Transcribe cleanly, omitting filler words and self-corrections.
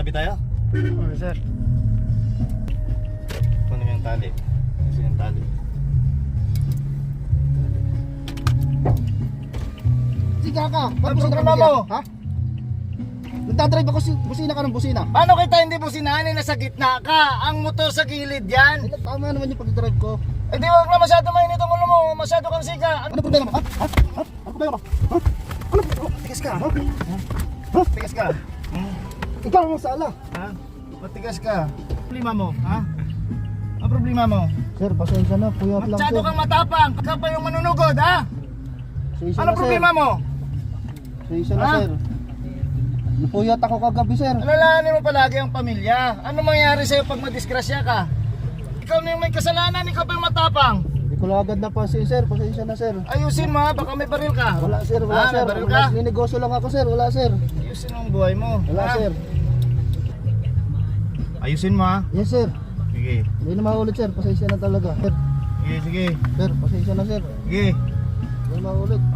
Magkatabi tayo? Oo, sir. Kunin mo yung tali. Kasi yung tali. Siga ka. Ano problema mo? Ha? Nagdadrive ako, busina ka ng busina. Paano kita hindi businahan? Nasa gitna ka. Ang motor sa gilid yan. Tama naman yung pag-drive ko. Eh di wag na masyado mainit ang ulo mo. Masyado kang siga. Ano problema mo? Ha? Ano problema mo? Ha? Ano problema mo? Tigas ka, ha? Matigas ka. Ikaw ang sala. Ha? Matigas ka. Problema mo, ha? Ang problema mo? Sir, pasensya na. Puyat lang, Masyado sir. kang matapang. Ka pa yung manunugod, ha? Pasensya Ano na, sir. problema mo? Pasensya na, Ha? sir. Napuyat ako kagabi, sir. Alalahanin mo palagi ang pamilya. Ano mangyayari sa'yo pag madisgrasya ka? Ikaw na yung may kasalanan, ikaw pa yung matapang. Hindi ko lang agad napansin, sir. Pasensya na, sir. Ayusin mo ha, baka may baril ka. Wala, sir. Wala, Ah, sir. may baril ka? May negosyo lang ako, sir. Wala, sir. Ayusin mo ang buhay mo. Wala, ha? sir. Ayusin mo ha. Yes, sir. Sige. Hindi na maulit, sir. Pasensya na talaga. Sir, Sige, sige. sir, pasensya na, sir. Sige. Hindi na maulit.